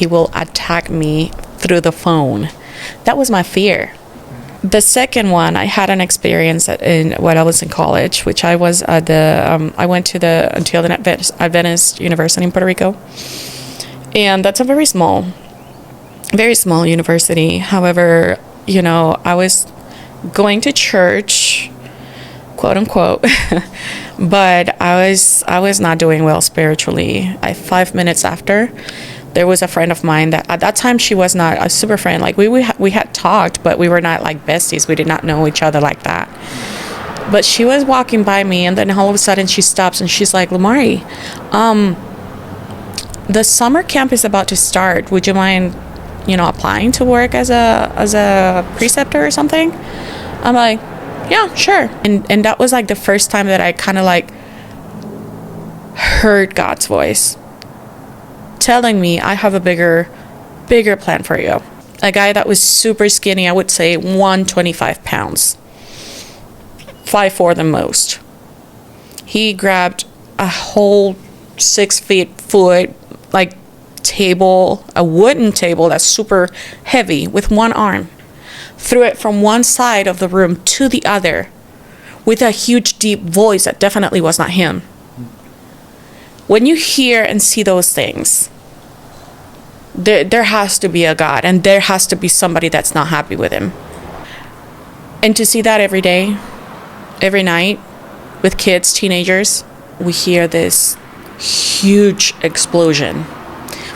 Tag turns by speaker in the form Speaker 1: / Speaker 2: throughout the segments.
Speaker 1: he will attack me through the phone. That was my fear. The second one, I had an experience when I was in college, which I was at I went to the Adventist University in Puerto Rico, and that's a very small university. However, I was going to church, quote unquote, but I was not doing well spiritually. 5 minutes after, there was a friend of mine that at that time she was not a super friend. Like we had talked, but we were not like besties. We did not know each other like that. But she was walking by me, and then all of a sudden she stops and she's like, "Lamari, the summer camp is about to start. Would you mind, applying to work as a preceptor or something?" I'm like, "Yeah, sure." And that was like the first time that I kind of like heard God's voice telling me, "I have a bigger plan for you." A guy that was super skinny, I would say 125 pounds, 5'4" the most. He grabbed a whole 6 foot like table, a wooden table that's super heavy with one arm, threw it from one side of the room to the other with a huge deep voice that definitely was not him. When you hear and see those things, there has to be a God, and there has to be somebody that's not happy with him. And to see that every day, every night, with kids, teenagers, we hear this huge explosion.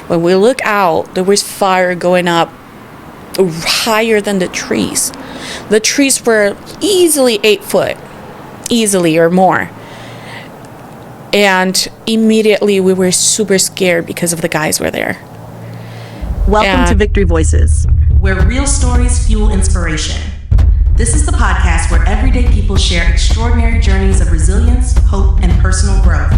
Speaker 1: When we look out, there was fire going up higher than the trees. The trees were easily 8 foot, easily or more. And immediately we were super scared because of the guys were there.
Speaker 2: Welcome to Victory Voices, where real stories fuel inspiration. This is the podcast where everyday people share extraordinary journeys of resilience, hope, and personal growth.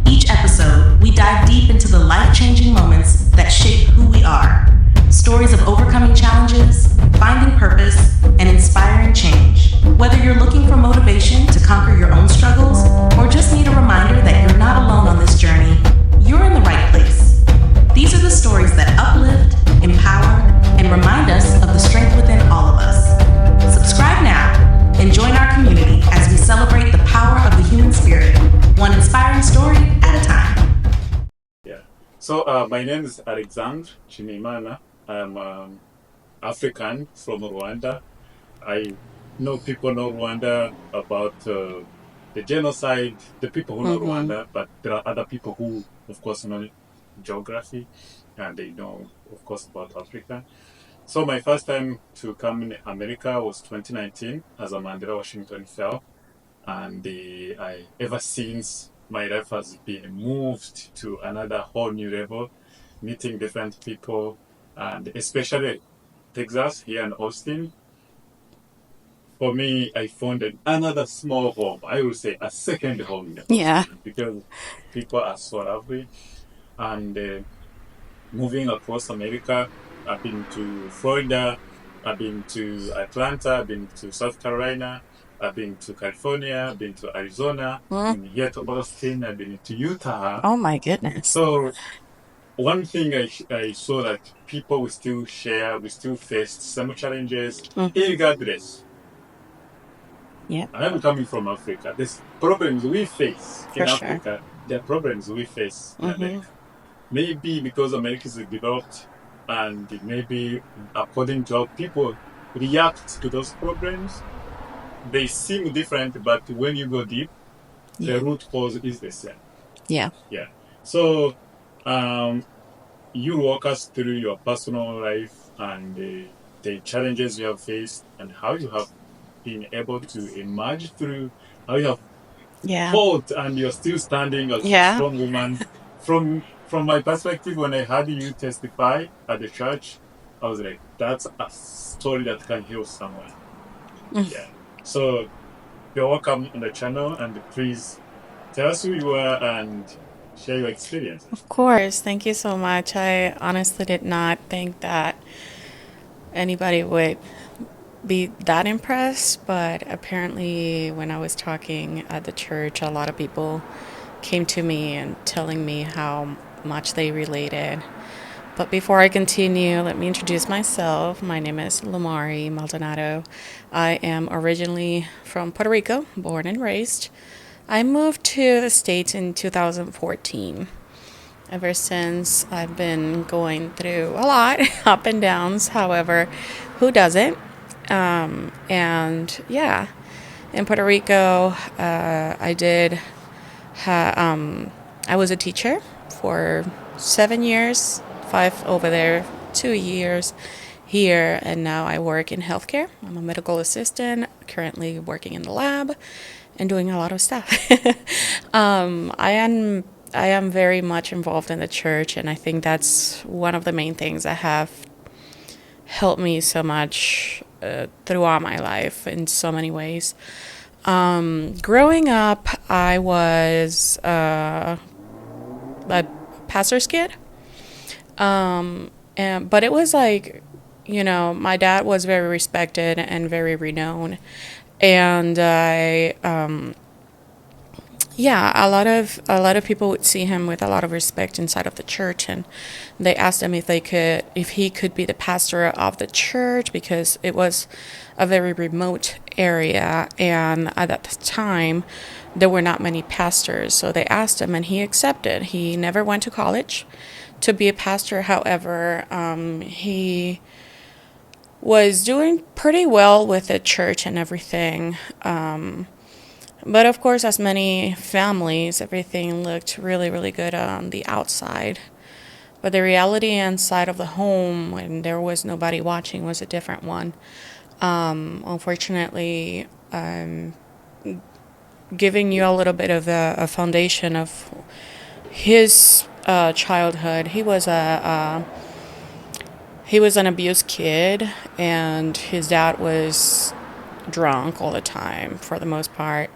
Speaker 2: Each episode, we dive deep into the life-changing moments that shape who we are. Stories of overcoming challenges, finding purpose, and inspiring change. Whether you're looking for motivation to conquer your own struggles, or just need a reminder that you're not alone on this journey, you're in the right place. These are the stories that uplift, empower, and remind us of the strength within all of us. Subscribe now and join our community as we celebrate the power of the human spirit, one inspiring story at a time.
Speaker 3: Yeah. So my name is Alexandre Chimimana. I'm African from Rwanda. I know people know Rwanda about the genocide, the people who know Rwanda, but there are other people who, of course, know geography, and they know, of course, about Africa. So my first time to come in America was 2019 as a Mandela Washington fell, and ever since my life has been moved to another whole new level, meeting different people, and especially Texas here in Austin. For me, I found another small home. I would say a second home.
Speaker 1: Yeah.
Speaker 3: Because people are so lovely. And moving across America, I've been to Florida, I've been to Atlanta, I've been to South Carolina, I've been to California, I've been to Arizona, I've been here to Austin, I've been to Utah.
Speaker 1: Oh my goodness.
Speaker 3: So one thing I saw that people will still share, we still face some challenges, regardless.
Speaker 1: Yeah.
Speaker 3: I'm coming from Africa. There's problems we face in Africa. There are problems we face in America. Maybe because America is developed, and maybe according to how people react to those problems, they seem different, but when you go deep, the root cause is the same.
Speaker 1: Yeah.
Speaker 3: Yeah. So you walk us through your personal life and the challenges you have faced and how you have been able to emerge through, how you have fought and you're still standing as a strong woman. From my perspective, when I heard you testify at the church, I was like, that's a story that can heal someone. Yeah. So you're welcome on the channel, and please tell us who you are and share your experience.
Speaker 1: Of course. Thank you so much. I honestly did not think that anybody would be that impressed, but apparently when I was talking at the church, a lot of people came to me and telling me how much they related But before I continue, let me introduce myself. My name is Lamari Maldonado. I am originally from Puerto Rico, born and raised. I moved to the States in 2014. Ever since, I've been going through a lot, up and downs. However, who doesn't? And yeah, in Puerto Rico, I was a teacher for 7 years, 5 over there, 2 years here, and now I work in healthcare. I'm a medical assistant, currently working in the lab and doing a lot of stuff. I am very much involved in the church, and I think that's one of the main things that have helped me so much throughout my life in so many ways. Growing up, I was a pastor's kid. But it was like, my dad was very respected and very renowned. And a lot of people would see him with a lot of respect inside of the church, and they asked him if he could be the pastor of the church, because it was a very remote area, and at that time there were not many pastors. So they asked him, and he accepted. He never went to college to be a pastor. However, he was doing pretty well with the church and everything. But of course, as many families, everything looked really, really good on the outside. But the reality inside of the home, when there was nobody watching, was a different one. Unfortunately, giving you a little bit of a foundation of his childhood, he was an abused kid, and his dad was drunk all the time for the most part.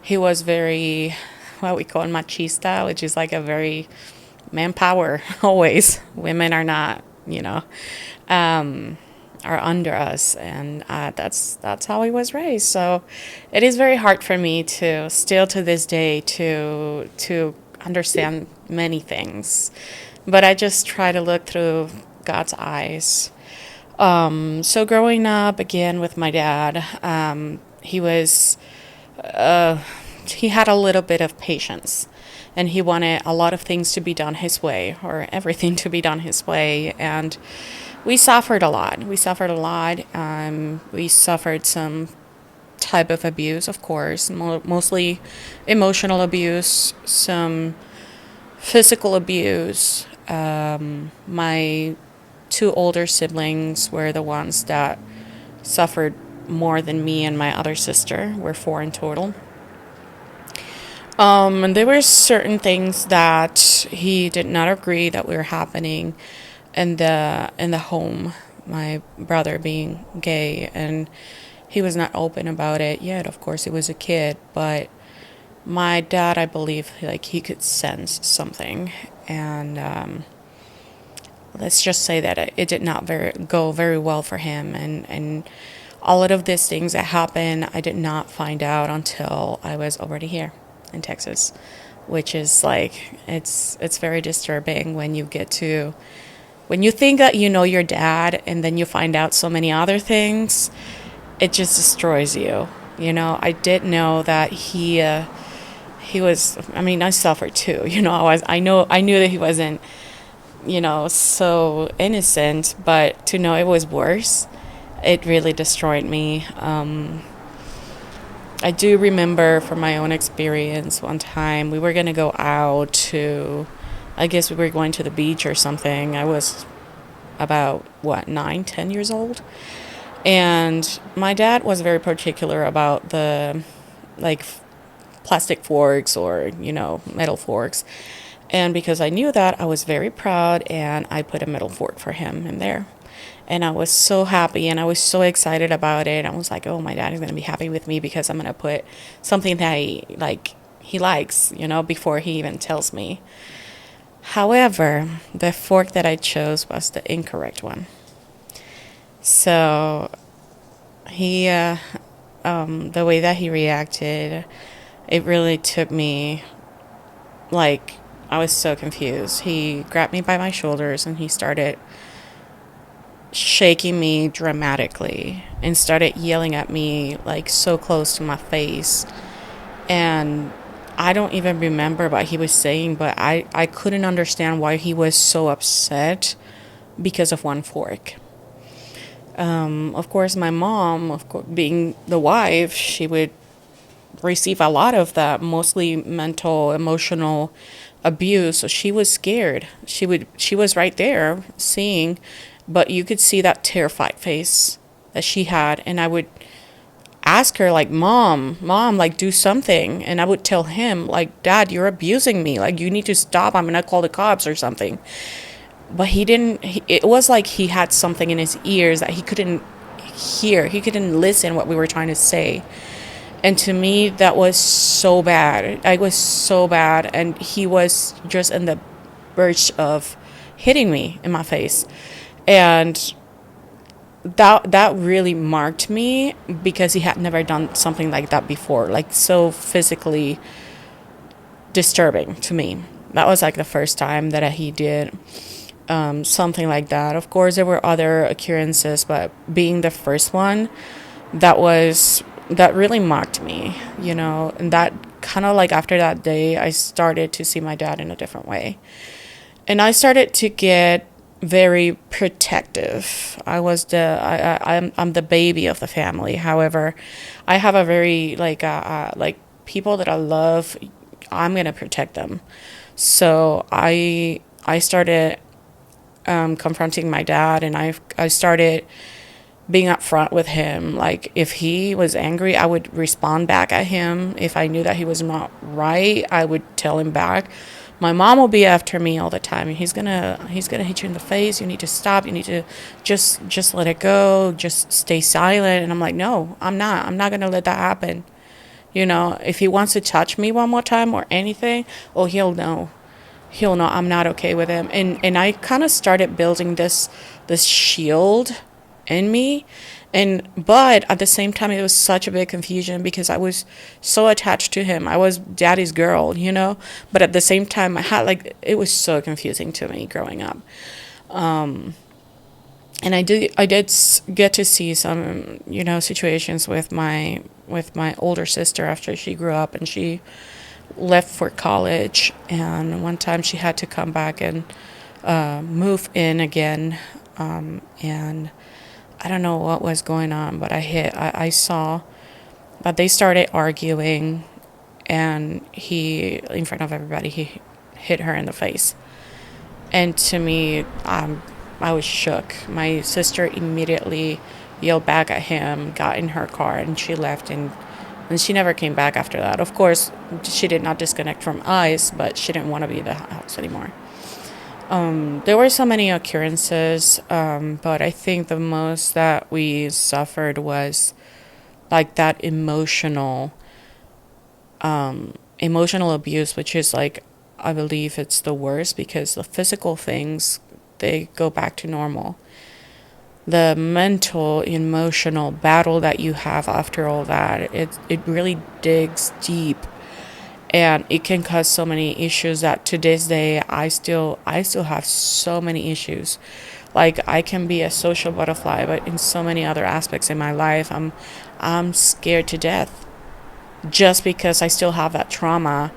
Speaker 1: He was very, what we call machista, which is like a very manpower always. Women are not, are under us, and that's how he was raised. So it is very hard for me to still to this day to understand many things, but I just try to look through God's eyes. So growing up again with my dad, he had a little bit of patience, and he wanted a lot of things to be done his way, or everything to be done his way. And we suffered a lot. We suffered some type of abuse, of course, mostly emotional abuse, some physical abuse. My 2 older siblings were the ones that suffered more than me and my other sister. We're 4 in total. And there were certain things that he did not agree that were happening in the home. My brother being gay, and he was not open about it yet. Of course, he was a kid, but my dad, I believe, like, he could sense something, and let's just say that it did not go very well for him, and a lot of these things that happened, I did not find out until I was already here in Texas, which is like, it's very disturbing when you think that you know your dad, and then you find out so many other things. It just destroys you. I did know that he was. I mean, I suffered too. I knew that he wasn't, so innocent, but to know it was worse, it really destroyed me. I do remember from my own experience, one time we were going to go out to, I guess we were going to the beach or something. I was about, 9, 10 years old. And my dad was very particular about the, plastic forks or, metal forks. And because I knew that, I was very proud, and I put a metal fork for him in there. And I was so happy, and I was so excited about it. I was like, oh, my dad is going to be happy with me because I'm going to put something that he likes, before he even tells me. However, the fork that I chose was the incorrect one. So he, the way that he reacted, it really took me, I was so confused. He grabbed me by my shoulders and he started shaking me dramatically and started yelling at me like so close to my face. And I don't even remember what he was saying, but I couldn't understand why he was so upset because of one fork. Of course, my mom, of course, being the wife, she would receive a lot of that, mostly mental, emotional abuse. So she was scared. She was right there seeing, but you could see that terrified face that she had. And I would ask her like, mom, like do something. And I would tell him like, Dad, you're abusing me. Like you need to stop. I'm going to call the cops or something. But he didn't, it was like he had something in his ears that he couldn't hear. He couldn't listen what we were trying to say. And to me, that was so bad. I was so bad. And he was just in the verge of hitting me in my face. And that really marked me because he had never done something like that before, like so physically disturbing to me. That was like the first time that he did something like that. Of course, there were other occurrences, but being the first one, that really marked me, and that kind of like after that day, I started to see my dad in a different way. And I started to get very protective. I'm the baby of the family. However, I have a very like people that I love, I'm going to protect them. So I started confronting my dad, and I started being upfront with him. Like if he was angry, I would respond back at him. If I knew that he was not right, I would tell him back. My mom will be after me all the time. He's gonna hit you in the face. You need to stop. You need to just let it go. Just stay silent. And I'm like, no, I'm not. I'm not gonna let that happen. If he wants to touch me one more time or anything, well, he'll know. He'll know I'm not okay with him. And I kind of started building this shield in me. But at the same time, it was such a big confusion because I was so attached to him. I was daddy's girl, but at the same time, it was so confusing to me growing up. And I did get to see some, situations with my older sister after she grew up and she left for college. And one time she had to come back and move in again. And I don't know what was going on, but I saw that they started arguing, and he, in front of everybody, he hit her in the face. And to me, I was shook. My sister immediately yelled back at him, got in her car, and she left, and she never came back after that. Of course, she did not disconnect from us, but she didn't want to be in the house anymore. There were so many occurrences, but I think the most that we suffered was like that emotional abuse, which is like, I believe it's the worst because the physical things, they go back to normal. The mental, emotional battle that you have after all that, it really digs deep. And it can cause so many issues that to this day, I still have so many issues. Like I can be a social butterfly, but in so many other aspects in my life, I'm scared to death just because I still have that trauma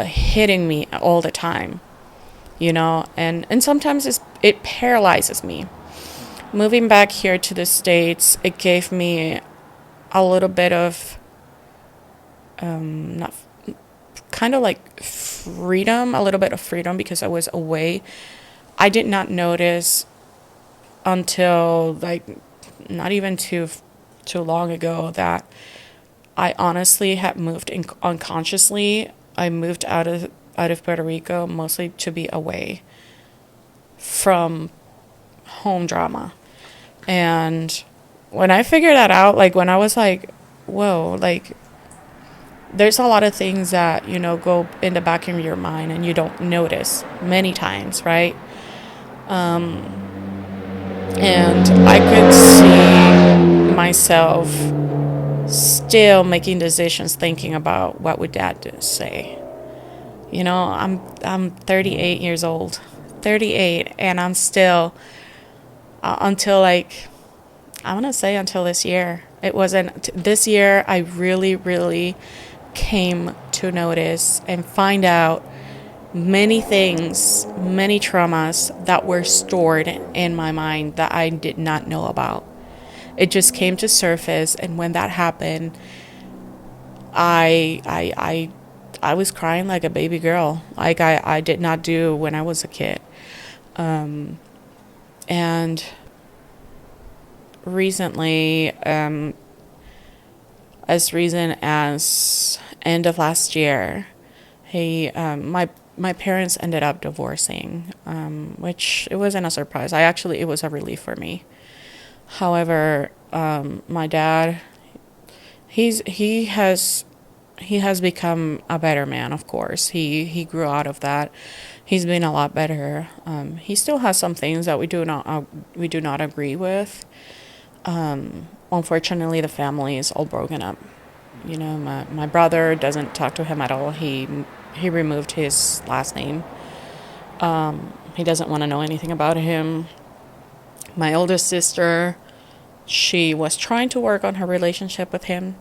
Speaker 1: hitting me all the time, and sometimes it paralyzes me. Moving back here to the States, it gave me a little bit of not kind of like freedom, a little bit of freedom because I was away. I did not notice until like not even too long ago that I honestly had moved unconsciously. I moved out of Puerto Rico mostly to be away from home drama. And when I figured that out, like when I was like, whoa, like there's a lot of things that, go in the back of your mind and you don't notice many times, right? And I could see myself still making decisions thinking about what would dad say. You know, I'm 38 years old. 38, and I'm still until like I want to say until this year. It wasn't this year I really came to notice and find out many things, many traumas that were stored in my mind that I did not know about. It just came to surface, and when that happened, I was crying like a baby girl, like I did not do when I was a kid. And recently, as recent as end of last year, my parents ended up divorcing, which it wasn't a surprise. It was a relief for me. However, my dad, he has become a better man. Of course, he grew out of that. He's been a lot better. He still has some things that we do not agree with. Unfortunately, the family is all broken up. You know, my brother doesn't talk to him at all. He removed his last name. He doesn't want to know anything about him. My oldest sister, she was trying to work on her relationship with him,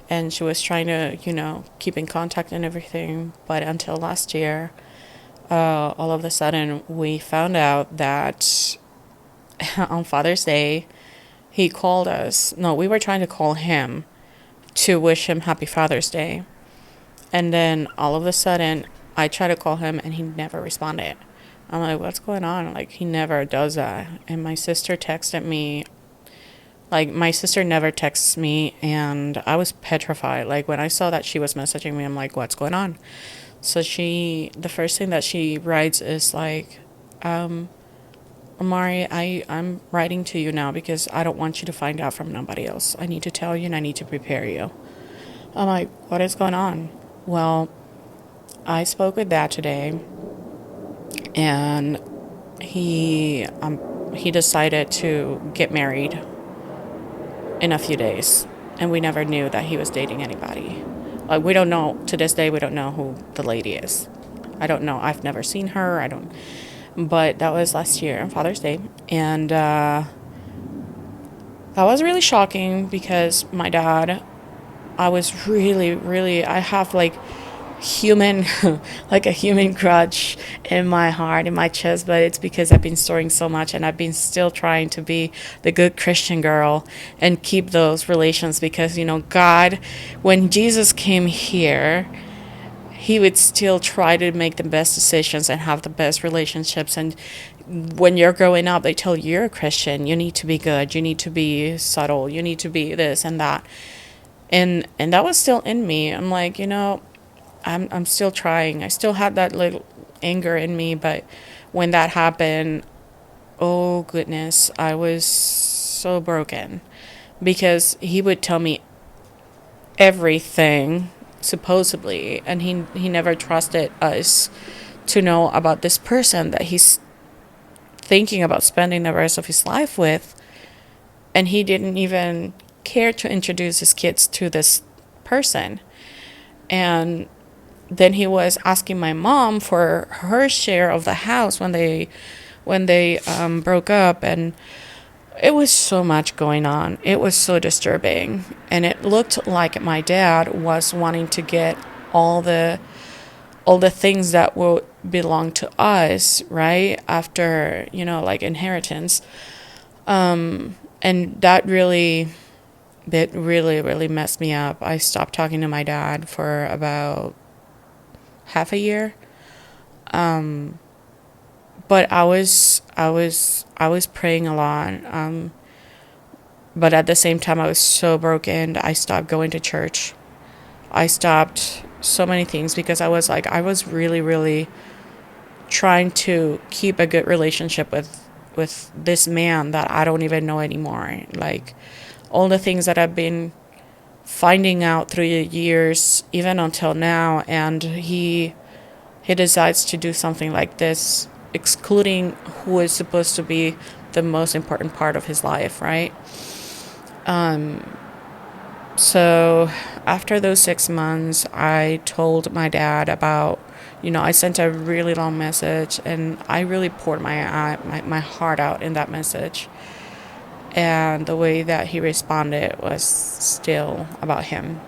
Speaker 1: and she was trying to, keep in contact and everything. But until last year, all of a sudden, we found out that on Father's Day, he called us. No, we were trying to call him to wish him Happy Father's Day. And then all of a sudden, I tried to call him and he never responded. I'm like, what's going on? Like, he never does that. And my sister texted me. Like, my sister never texts me, and I was petrified. Like, when I saw that she was messaging me, I'm like, what's going on? So the first thing that she writes is like, Lamari, I'm writing to you now because I don't want you to find out from nobody else. I need to tell you and I need to prepare you. I'm like, what is going on? Well, I spoke with Dad today, and he decided to get married in a few days, and we never knew that he was dating anybody. Like, we don't know, to this day, we don't know who the lady is. I don't know. I've never seen her. But that was last year on Father's Day. And that was really shocking because my dad, I was really, I have like human, like a human grudge in my heart, in my chest, but it's because I've been storing so much and I've been still trying to be the good Christian girl and keep those relations because, God, when Jesus came here, he would still try to make the best decisions and have the best relationships. And when you're growing up, they tell you you're a Christian, you need to be good, you need to be subtle, you need to be this and that. And that was still in me. I'm like, I'm still trying. I still had that little anger in me, but when that happened, oh goodness, I was so broken because he would tell me everything supposedly, and he never trusted us to know about this person that he's thinking about spending the rest of his life with, and he didn't even care to introduce his kids to this person. And then he was asking my mom for her share of the house when they broke up, and it was so much going on. It was so disturbing, and it looked like my dad was wanting to get all the things that will belong to us, right after like inheritance, and that really messed me up. I stopped talking to my dad for about half a year. But I was praying a lot. But at the same time, I was so broken. I stopped going to church. I stopped so many things because I was really trying to keep a good relationship with this man that I don't even know anymore. Like, all the things that I've been finding out through the years, even until now, and he decides to do something like this, excluding who is supposed to be the most important part of his life, right? So after those 6 months, I told my dad about I sent a really long message, and I really poured my heart out in that message. And the way that he responded was still about him.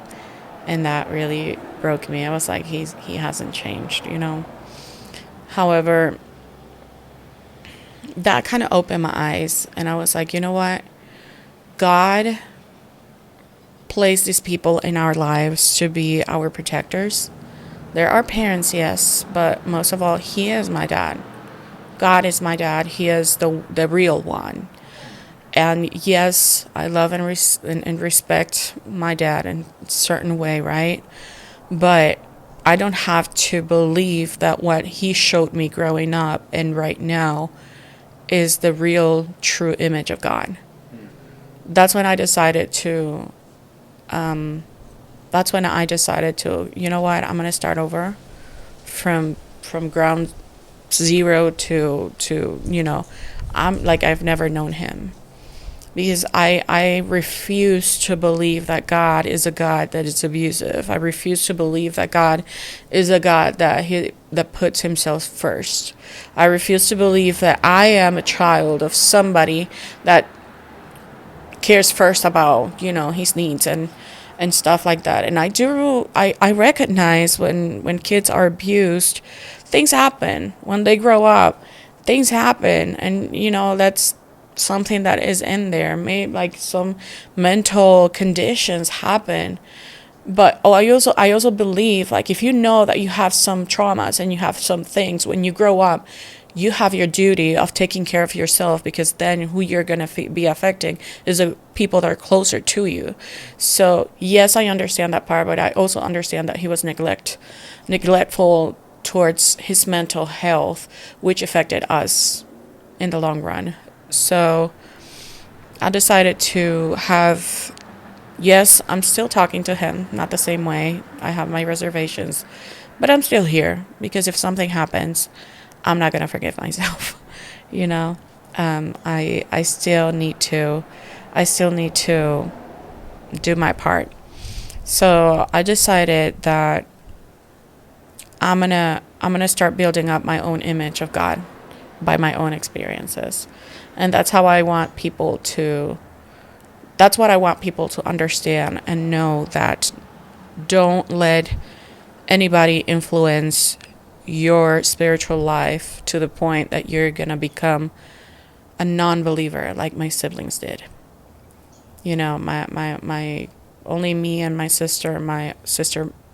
Speaker 1: And that really broke me. I was like, he hasn't changed. However, that kind of opened my eyes, and I was like, you know what? God placed these people in our lives to be our protectors. They're our parents, yes, but most of all, He is my dad. God is my dad. He is the real one. And yes, I love and respect my dad in a certain way, right? But I don't have to believe that what he showed me growing up and right now is the real, true image of God. That's when I decided to. That's when I decided to. You know what? I'm gonna start over, from ground zero to. I'm like I've never known Him. Because I refuse to believe that God is a God that is abusive. I refuse to believe that God is a God that puts himself first. I refuse to believe that I am a child of somebody that cares first about, his needs and stuff like that. And I recognize when kids are abused, things happen. When they grow up, things happen. And, that's something that is in there. Maybe like some mental conditions happen. But I also believe, like, if you know that you have some traumas and you have some things, when you grow up, you have your duty of taking care of yourself, because then who you're going to be affecting is the people that are closer to you. So yes, I understand that part, but I also understand that he was neglectful towards his mental health, which affected us in the long run. So I decided to have, yes, I'm still talking to him, not the same way. I have my reservations, but I'm still here, because if something happens, I'm not going to forgive myself. I still need to do my part. So I decided that I'm gonna start building up my own image of God by my own experiences. And that's what I want people to understand and know, that don't let anybody influence your spiritual life to the point that you're going to become a non-believer like my siblings did. My only me and my sister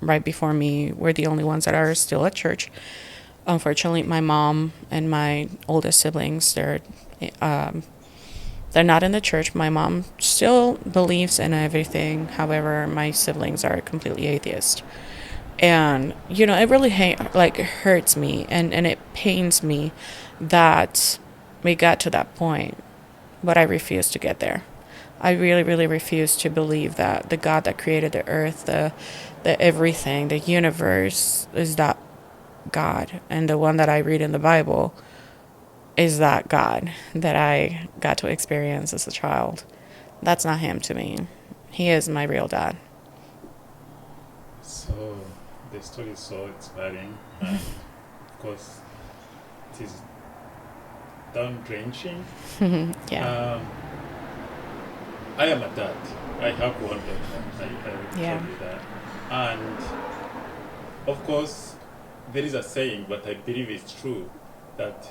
Speaker 1: right before me were the only ones that are still at church. Unfortunately, my mom and my oldest siblings, they're not in the church. My mom still believes in everything. However, my siblings are completely atheist. And, it really hurts me and it pains me that we got to that point. But I refuse to get there. I really, really refuse to believe that the God that created the earth, the everything, the universe, is that God. And the one that I read in the Bible is that God that I got to experience as a child. That's not him to me. He is my real dad.
Speaker 3: So the story is so inspiring, and of course it is down drenching.
Speaker 1: Yeah.
Speaker 3: I am a dad. I have one daughter. I will tell you that. And of course there is a saying, but I believe it's true, that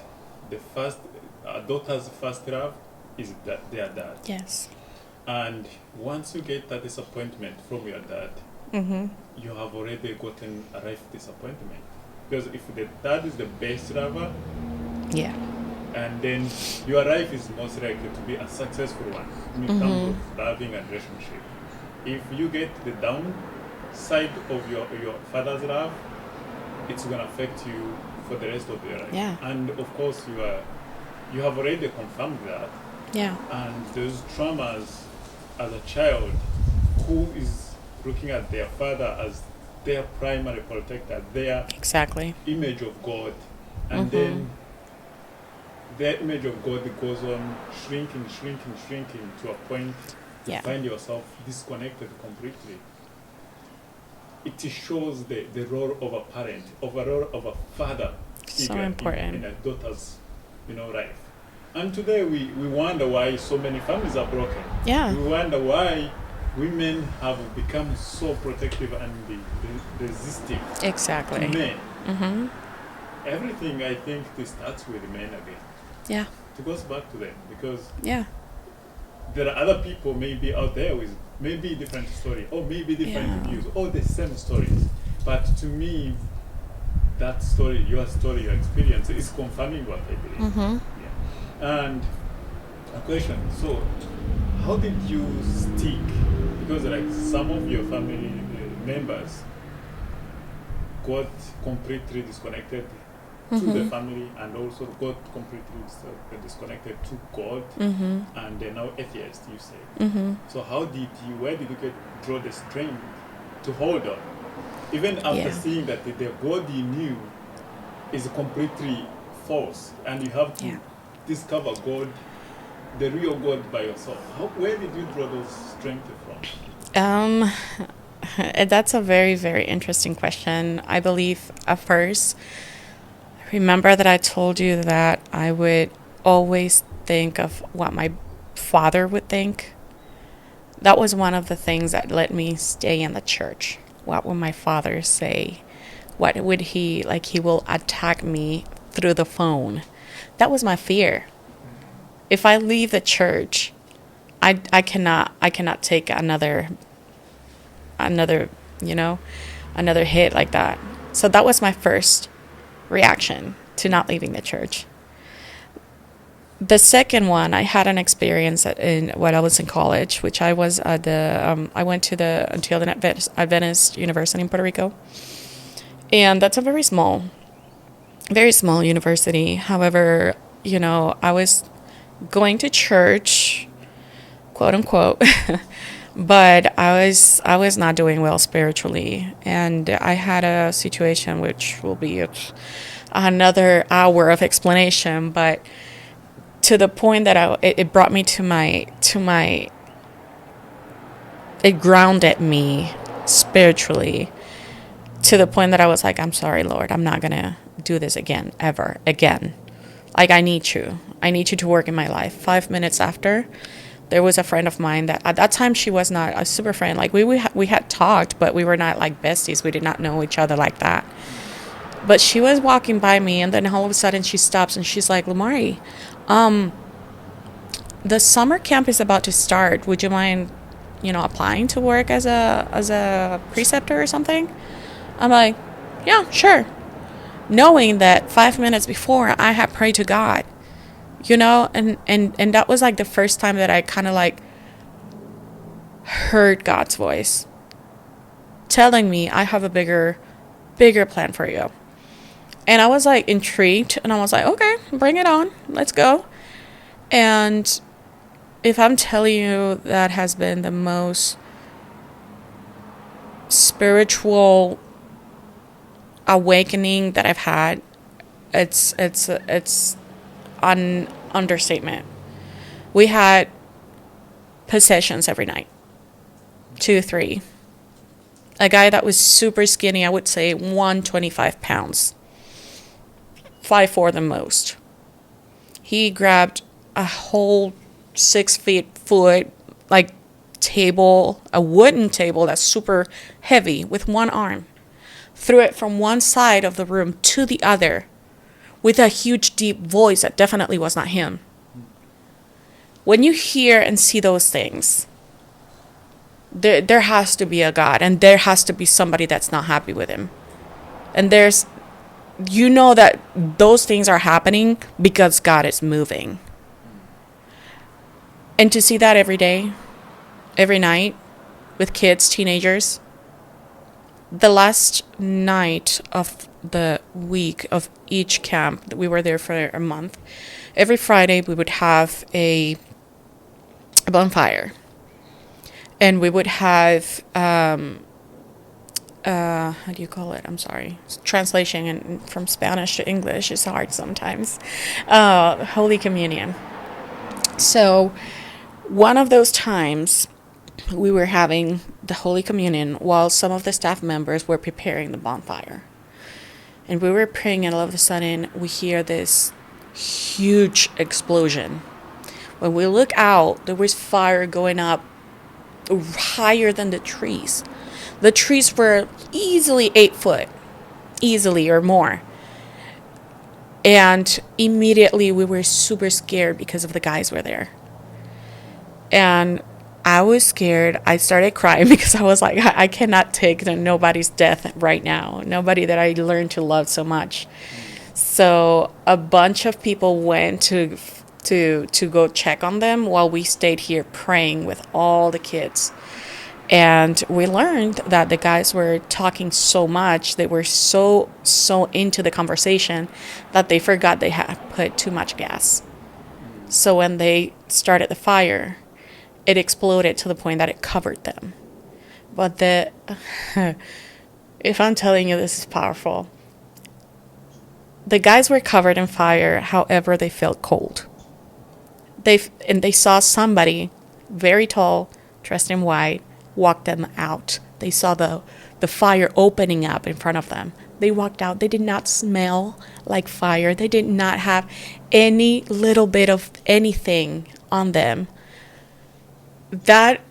Speaker 3: a daughter's first love is their dad.
Speaker 1: Yes.
Speaker 3: And once you get that disappointment from your dad, you have already gotten a life disappointment. Because if the dad is the best lover, and then your life is most likely to be a successful one in terms of loving and relationship. If you get the downside of your father's love, it's going to affect you for the rest of your life.
Speaker 1: Yeah.
Speaker 3: And of course, you have already confirmed that.
Speaker 1: Yeah.
Speaker 3: And those traumas as a child, who is looking at their father as their primary protector, their image of God, and then their image of God goes on shrinking to a point you find yourself disconnected completely. it shows the role of a parent, of a role of a father
Speaker 1: So
Speaker 3: figure
Speaker 1: important.
Speaker 3: in a daughter's, life. And today we wonder why so many families are broken.
Speaker 1: Yeah.
Speaker 3: We wonder why women have become so protective and resistive
Speaker 1: Exactly.
Speaker 3: to men.
Speaker 1: Mm-hmm.
Speaker 3: Everything, I think, this starts with men again.
Speaker 1: Yeah.
Speaker 3: It goes back to them because
Speaker 1: Yeah.
Speaker 3: there are other people maybe out there with maybe different story or maybe different
Speaker 1: Yeah.
Speaker 3: views or the same stories. But to me, that story, your experience is confirming what I believe.
Speaker 1: Mm-hmm.
Speaker 3: Yeah. And a question, so how did you stick? Because like some of your family members got completely disconnected to the family and also got completely disconnected to God, and they're now atheists, you say. So where did you draw the strength to hold on? Even after seeing that the God you knew is completely false and you have to discover God, the real God by yourself. Where did you draw those strength from?
Speaker 1: That's a very, very interesting question. I believe at first, remember that I told you that I would always think of what my father would think. That was one of the things that let me stay in the church. What would my father say? What would he will attack me through the phone. That was my fear. If I leave the church, I cannot take another another hit like that. So that was my first reaction to not leaving the church. The second one, I had an experience when I was in college, which I was at I went to the Adventist University in Puerto Rico, and that's a very small university. However, I was going to church, quote unquote, but I was not doing well spiritually, and I had a situation which will be another hour of explanation, but to the point that it brought me it grounded me spiritually to the point that I was like, I'm sorry, Lord, I'm not gonna do this again, ever again. Like, I need you to work in my life. 5 minutes after, there was a friend of mine that at that time she was not a super friend. Like we had talked, but we were not like besties. We did not know each other like that. But she was walking by me, and then all of a sudden she stops and she's like, Lamari, the summer camp is about to start. Would you mind, applying to work as a preceptor or something? I'm like, yeah, sure. Knowing that 5 minutes before I had prayed to God, and that was like the first time that I kind of like heard God's voice telling me, I have a bigger plan for you. And I was like intrigued, and I was like, okay, bring it on. Let's go. And if I'm telling you, that has been the most spiritual awakening that I've had, it's an understatement. We had possessions every night, 2, 3. A guy that was super skinny, I would say 125 pounds, 5'4" the most. He grabbed a whole 6 foot like table, a wooden table that's super heavy with one arm, threw it from one side of the room to the other with a huge deep voice that definitely was not him. When you hear and see those things, there has to be a God, and there has to be somebody that's not happy with him. And that those things are happening because God is moving. And to see that every day, every night, with kids, teenagers, the last night of the week of each camp, we were there for a month, every Friday we would have a bonfire. And we would have, how do you call it? I'm sorry. Translation from Spanish to English is hard sometimes. Holy Communion. So one of those times, we were having the Holy Communion while some of the staff members were preparing the bonfire. And we were praying, and all of a sudden, we hear this huge explosion. When we look out, there was fire going up higher than the trees. The trees were easily 8 foot, easily or more. And immediately we were super scared because of the guys were there. And I was scared. I started crying because I was like, I cannot take nobody's death right now. Nobody that I learned to love so much. So a bunch of people went to go check on them while we stayed here praying with all the kids. And we learned that the guys were talking so much, they were so into the conversation that they forgot they had put too much gas. So when they started the fire, it exploded to the point that it covered them. But if I'm telling you this is powerful, the guys were covered in fire, however they felt cold. They saw somebody very tall, dressed in white, walk them out. They saw the fire opening up in front of them. They walked out. They did not smell like fire. They did not have any little bit of anything on them. That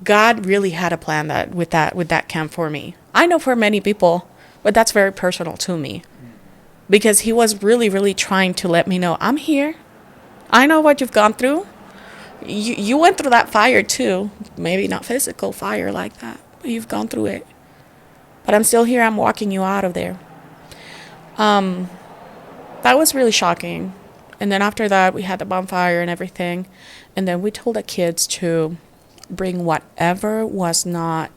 Speaker 1: God really had a plan with that camp for me. I know for many people, but that's very personal to me. Because he was really, really trying to let me know, I'm here. I know what you've gone through. You went through that fire too. Maybe not physical fire like that, but you've gone through it. But I'm still here. I'm walking you out of there. That was really shocking. And then after that, we had the bonfire and everything. And then we told the kids to bring whatever was not,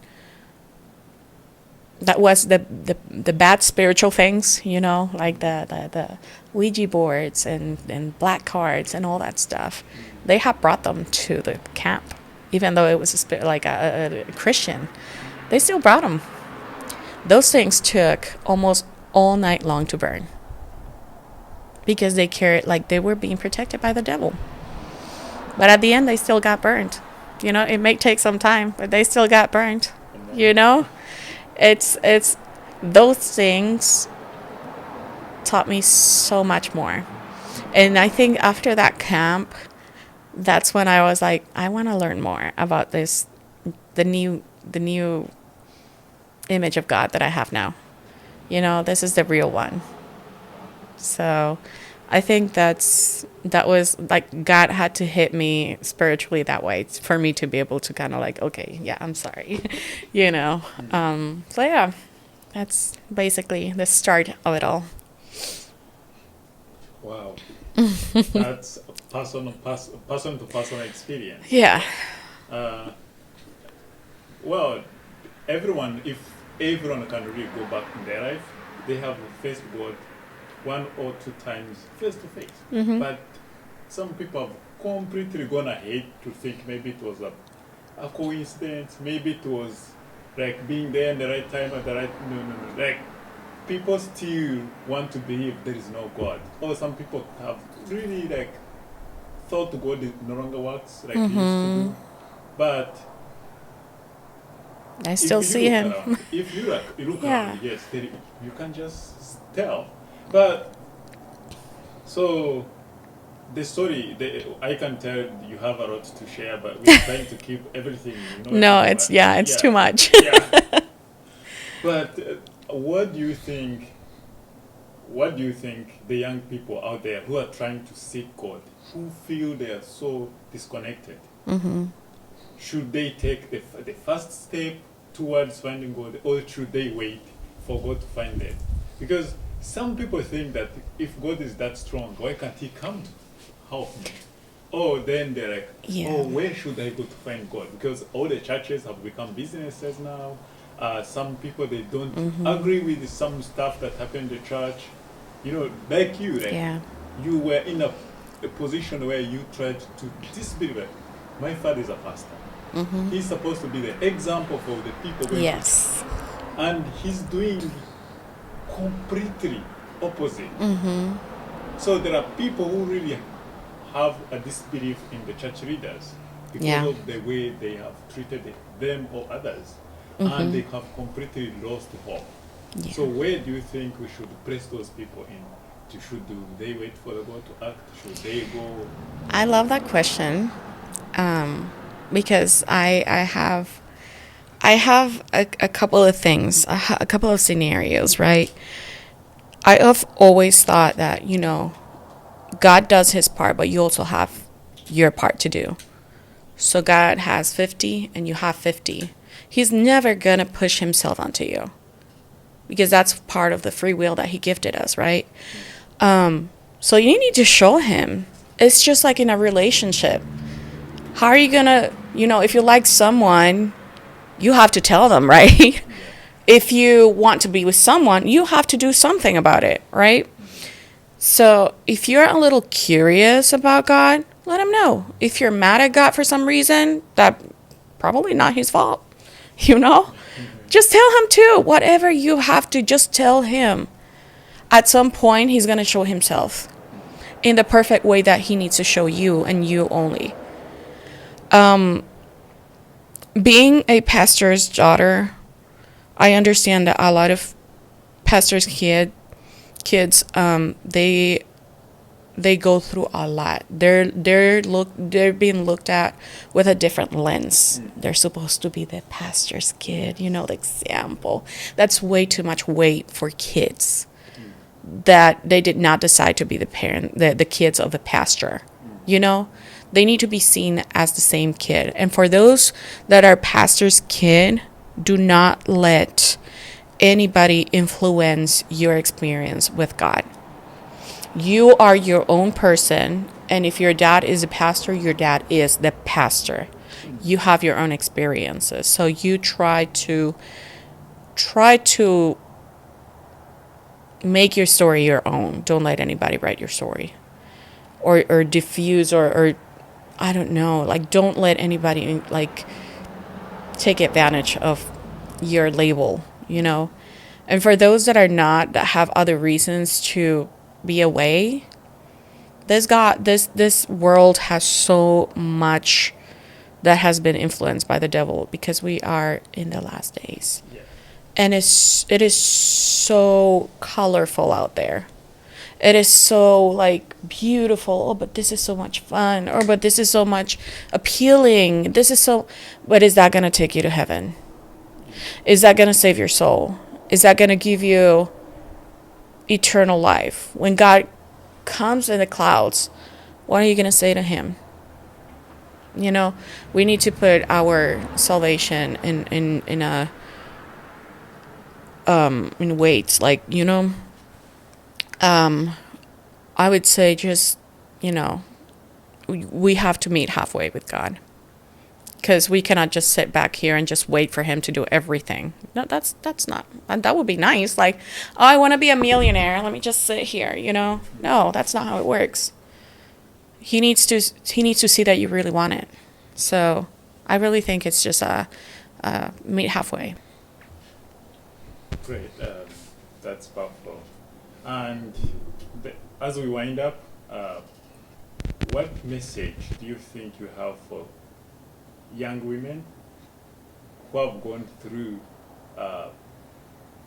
Speaker 1: that was the bad spiritual things, like the Ouija boards and black cards and all that stuff. They had brought them to the camp, even though it was a Christian. They still brought them. Those things took almost all night long to burn because they carried, like they were being protected by the devil. But at the end, they still got burned. It may take some time, but they still got burned. It's those things taught me so much more. And I think after that camp, that's when I was like, I want to learn more about this, the new image of God that I have now. This is the real one. So I think that was like God had to hit me spiritually that way for me to be able to kind of like, okay, yeah, I'm sorry, So yeah, that's basically the start of it all.
Speaker 3: Wow. That's person to person experience.
Speaker 1: Yeah.
Speaker 3: Well, if everyone can really go back in their life, they have faced God 1 or 2 times face to face.
Speaker 1: Mm-hmm.
Speaker 3: But some people have completely gone ahead to think maybe it was a coincidence, maybe it was like being there in the right time at the right. No. Like people still want to believe there is no God, or some people have really like thought God no longer works like he used to do. But
Speaker 1: I still see him.
Speaker 3: If you look around, yes, you can just tell. But so the story, I can tell you have a lot to share, but we're trying to keep everything.
Speaker 1: No, it's too much.
Speaker 3: Yeah. But what do you think the young people out there who are trying to seek God, who feel they are so disconnected, should they take the first step towards finding God, or should they wait for God to find them? Because some people think that if God is that strong, why can't he come to help me? Or then they're like, where should I go to find God? Because all the churches have become businesses now. Some people, they don't agree with some stuff that happened in the church. Like you, you were in a position where you tried to disbelieve it. My father is a pastor. He's supposed to be the example for the people.
Speaker 1: Yes.
Speaker 3: And he's doing completely opposite. So there are people who really have a disbelief in the church leaders. because of the way they have treated them or others, and they have completely lost hope.
Speaker 1: Yeah.
Speaker 3: So where do you think we should press those people in? Do they wait for the God to act? Should they go?
Speaker 1: I love that question, because I have a couple of things, a couple of scenarios, right? I have always thought that, God does his part, but you also have your part to do. So God has 50 and you have 50. He's never going to push himself onto you, because that's part of the free will that he gifted us, right? So you need to show him. It's just like in a relationship. How are you going to, if you like someone, you have to tell them, right? If you want to be with someone, you have to do something about it, right? So if you're a little curious about God, let him know. If you're mad at God for some reason, that probably not his fault, Just tell him too. Whatever you have to, just tell him. At some point, he's going to show himself in the perfect way that he needs to show you, and you only. Being a pastor's daughter, I understand that a lot of pastors' kids, they go through a lot. They're being looked at with a different lens. They're supposed to be the pastor's kid, the example. That's way too much weight for kids, that they did not decide to be the kids of the pastor. They need to be seen as the same kid. And for those that are pastor's kid, do not let anybody influence your experience with God. You are your own person, and if your dad is a pastor, your dad is the pastor. You have your own experiences, so you try to make your story your own. Don't let anybody write your story, or diffuse, or I don't know. Don't let anybody take advantage of your label. And for those that are not, that have other reasons to be away, this world has so much that has been influenced by the devil, because we are in the last days.
Speaker 3: Yeah.
Speaker 1: And it is so colorful out there. It is so beautiful. Oh, but this is so much fun. Or but this is so much appealing. But is that going to take you to heaven? Is that going to save your soul? Is that going to give you eternal life? When God comes in the clouds, what are you going to say to him? We need to put our salvation in weights. I would say just, we have to meet halfway with God, because we cannot just sit back here and just wait for him to do everything. No, that's not, that would be nice. I want to be a millionaire. Let me just sit here, No, that's not how it works. He needs to see that you really want it. So I really think it's just meet halfway.
Speaker 3: Great. That's powerful. And as we wind up, what message do you think you have for young women who have gone through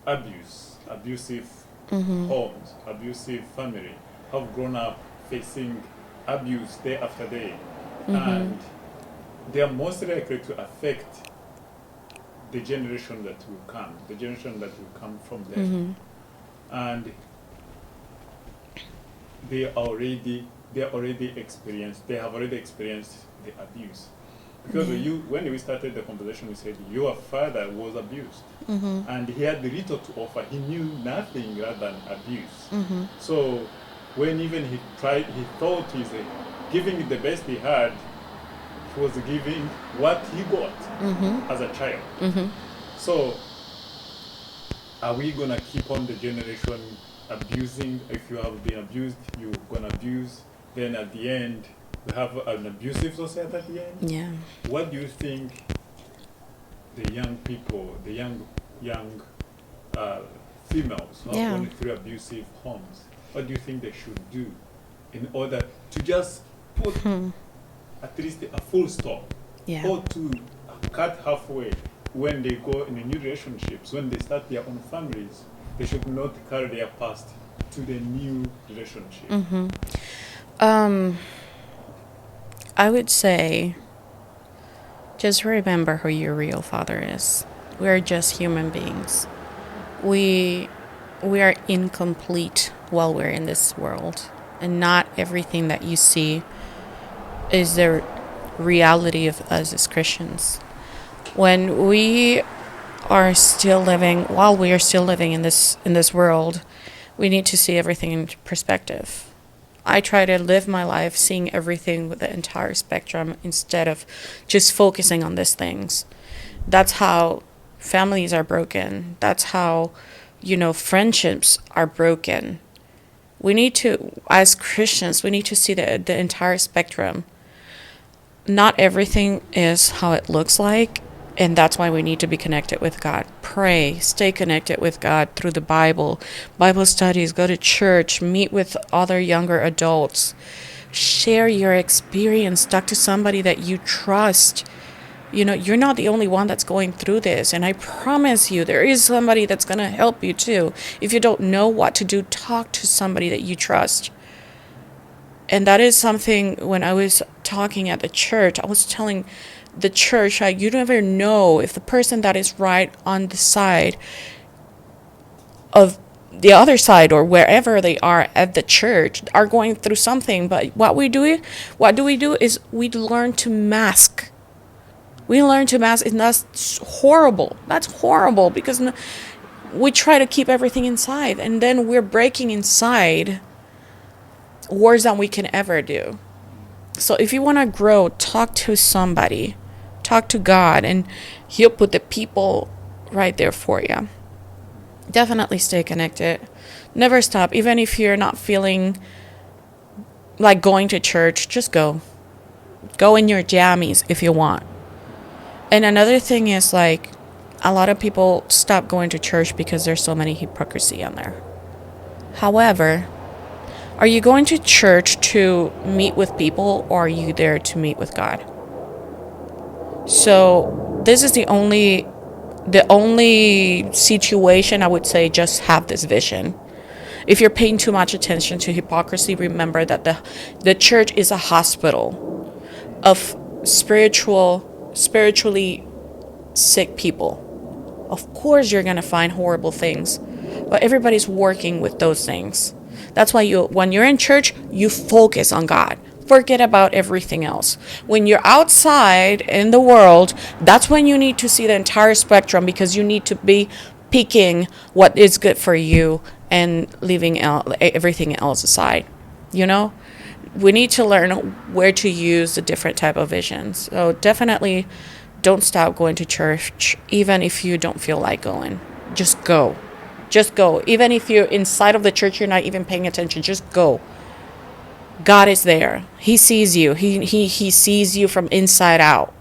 Speaker 3: abusive homes, abusive family, have grown up facing abuse day after day, and they are most likely to affect the generation that will come, from them, and they have already experienced the abuse. Because when we started the conversation, we said your father was abused, and he had little to offer. He knew nothing rather than abuse. So when even he thought he's giving the best he had, he was giving what he got as a child. So are we gonna keep on the generation abusing? If you have been abused, you're gonna abuse. Then at the end, we have an abusive society at the end.
Speaker 1: Yeah.
Speaker 3: What do you think the young people, the young females who have gone through abusive homes, what do you think they should do in order to just put at least a full stop
Speaker 1: Yeah.
Speaker 3: or to cut halfway when they go in new relationships, when they start their own families. They should not carry their past to the new relationship.
Speaker 1: I would say just remember who your real father is. We're just human beings. We are incomplete while we're in this world, and not everything that you see is the reality of us as Christians. When we are still living, while we are still living in this world, we need to see everything in perspective. I try to live my life seeing everything with the entire spectrum instead of just focusing on these things. That's how families are broken. That's how, friendships are broken. We need to, as Christians, we need to see the entire spectrum. Not everything is how it looks like, and that's why we need to be connected with God. Pray, stay connected with God through the Bible studies, go to church, meet with other younger adults, share your experience, talk to somebody that you trust. You're not the only one that's going through this, and I promise you there is somebody that's going to help you too. If you don't know what to do, talk to somebody that you trust. And that is something, when I was talking at the church, I was telling the church, you never know if the person that is right on the side of the other side or wherever they are at the church are going through something. But what do we do is we learn to mask. And that's horrible. That's horrible, because we try to keep everything inside, and then we're breaking inside worse than we can ever do. So if you want to grow, talk to somebody, talk to God, and He'll put the people right there for you. Definitely stay connected. Never stop. Even if you're not feeling like going to church, just go. Go in your jammies if you want. And another thing is, a lot of people stop going to church because there's so many hypocrisy on there. However, are you going to church to meet with people, or are you there to meet with God? So this is the only situation I would say, just have this vision. If you're paying too much attention to hypocrisy, remember that the church is a hospital of spiritually sick people. Of course you're going to find horrible things, but everybody's working with those things. That's why when you're in church, you focus on God. Forget about everything else. When you're outside in the world, that's when you need to see the entire spectrum, because you need to be picking what is good for you and leaving everything else aside. We need to learn where to use the different type of visions. So definitely don't stop going to church, even if you don't feel like going. Just go. Just go. Even if you're inside of the church, you're not even paying attention. Just go. God is there. He sees you. He sees you from inside out.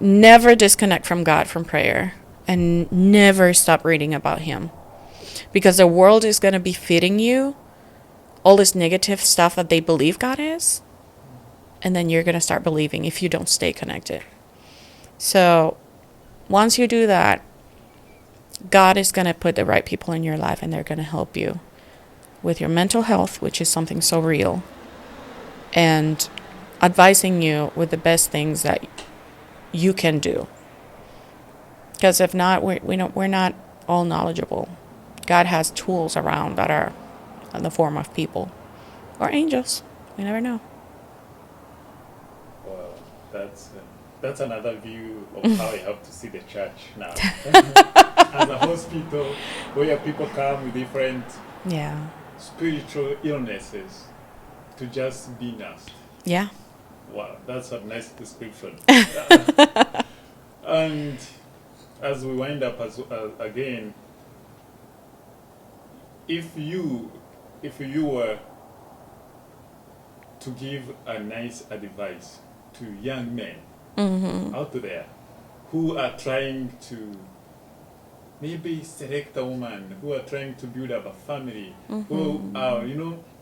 Speaker 1: Never disconnect from God, from prayer, and never stop reading about Him, because the world is going to be feeding you all this negative stuff that they believe God is, and then you're going to start believing if you don't stay connected. So once you do that, God is going to put the right people in your life, and they're going to help you with your mental health, which is something so real, and advising you with the best things that you can do. Because if not, we're not all knowledgeable. God has tools around that are in the form of people or angels. We never know.
Speaker 3: Well, that's another view of how you have to see the church now. As a hospital where people come with different spiritual illnesses to just be nursed.
Speaker 1: Yeah.
Speaker 3: Wow, that's a nice description. And as we wind up again, if you were to give a nice advice to young men out there who are trying to maybe select a woman, who are trying to build up a family, who are,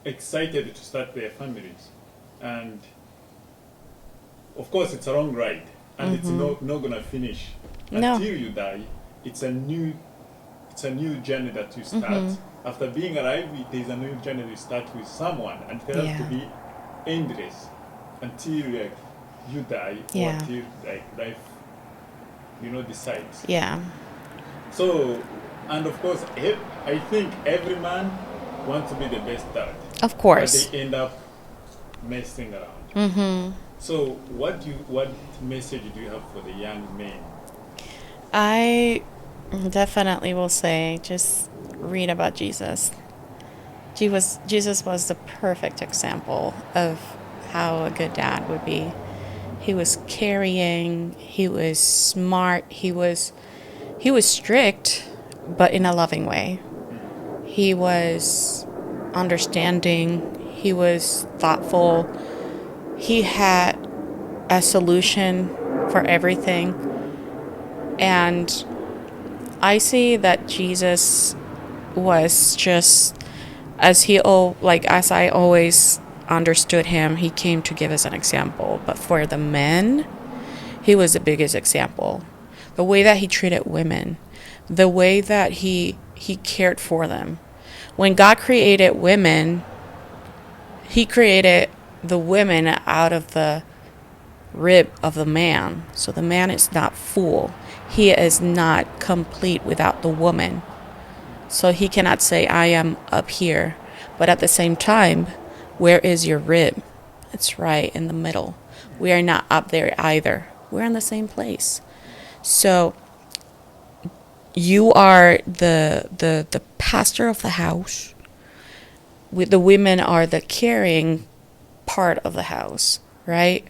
Speaker 3: excited to start their families, and of course, it's a long ride, and it's not gonna finish
Speaker 1: No.
Speaker 3: until you die. It's a new journey that you start. After being alive, there's a new journey you start with someone, and it has to be endless until like you die or until like life, decides.
Speaker 1: Yeah.
Speaker 3: So, and of course, I think every man wants to be the best dad.
Speaker 1: Of course.
Speaker 3: But they end up messing around. So, what message do you have for the young men?
Speaker 1: I definitely will say just read about Jesus. Jesus was the perfect example of how a good dad would be. He was caring, he was smart, he was strict, but in a loving way. He was understanding, he was thoughtful. He had a solution for everything. And I see that Jesus was just as I always understood him, he came to give us an example. But for the men, he was the biggest example. The way that he treated women, the way that he cared for them. When God created women, he created the women out of the rib of the man. So the man is not full. He is not complete without the woman. So he cannot say, I am up here. But at the same time, where is your rib? It's right in the middle. We are not up there either. We're in the same place. So you are the pastor of the house. The women are the caring part of the house, right?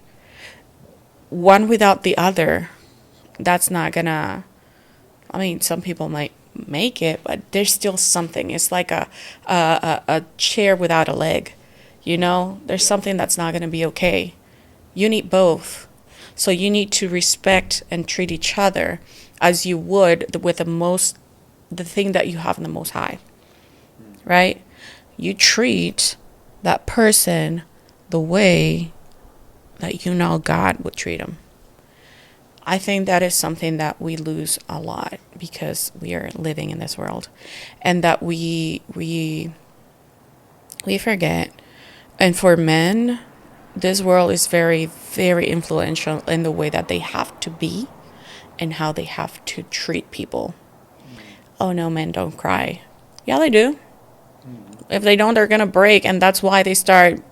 Speaker 1: One without the other, that's not gonna, some people might make it, but there's still something. It's like a chair without a leg, there's something that's not gonna be okay. You need both. So you need to respect and treat each other as you would with the thing that you have in the Most High, right? You treat that person the way that God would treat them. I think that is something that we lose a lot because we are living in this world, and that we forget. And for men, this world is very, very influential in the way that they have to be and how they have to treat people. Oh no, men don't cry. Yeah, they do. If they don't, they're gonna break, and that's why they start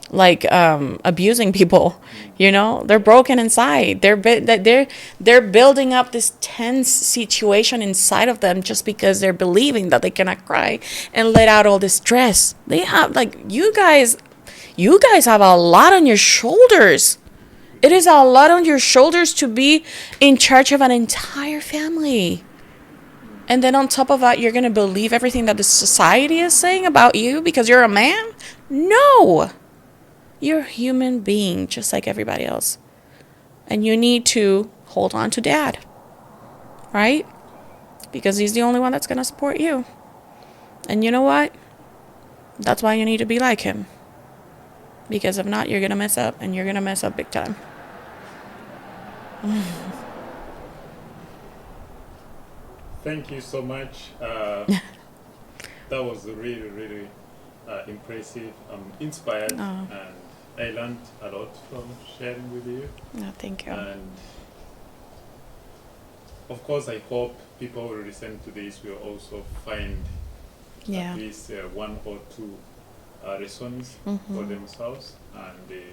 Speaker 1: abusing people. They're broken inside. They're building up this tense situation inside of them just because they're believing that they cannot cry and let out all this stress. They have you guys have a lot on your shoulders. It is a lot on your shoulders to be in charge of an entire family. And then on top of that, you're going to believe everything that the society is saying about you because you're a man? No. You're a human being just like everybody else. And you need to hold on to dad. Right? Because he's the only one that's going to support you. And you know what? That's why you need to be like him. Because if not, you're going to mess up. And you're going to mess up big time.
Speaker 3: Thank you so much. That was really, really impressive. I'm inspired, and I learned a lot from sharing with you.
Speaker 1: No, thank you.
Speaker 3: And of course, I hope people who listen to this will also find at least one or two lessons for themselves. And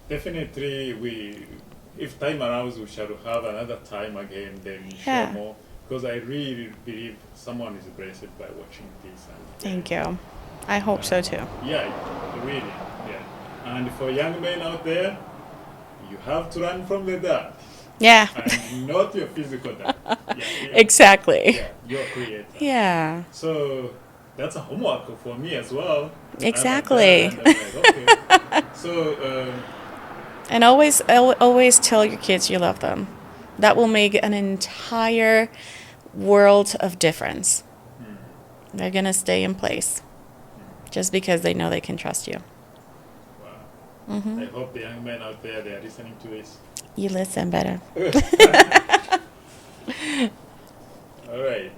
Speaker 3: definitely, if time allows, we shall have another time again, then share more. Because I really believe someone is blessed by watching this. And
Speaker 1: thank you. I hope so too.
Speaker 3: Yeah, really. Yeah. And for young men out there, you have to learn from the dad.
Speaker 1: Yeah.
Speaker 3: And not your physical dad.
Speaker 1: Exactly.
Speaker 3: Yeah, your creator.
Speaker 1: Yeah.
Speaker 3: So that's a homework for me as well.
Speaker 1: Exactly.
Speaker 3: Okay. So.
Speaker 1: And always tell your kids you love them. That will make an entire world of difference. They're going to stay in place just because they know they can trust you.
Speaker 3: Wow. I hope the young men out there, they are listening to this.
Speaker 1: You listen better.
Speaker 3: All right.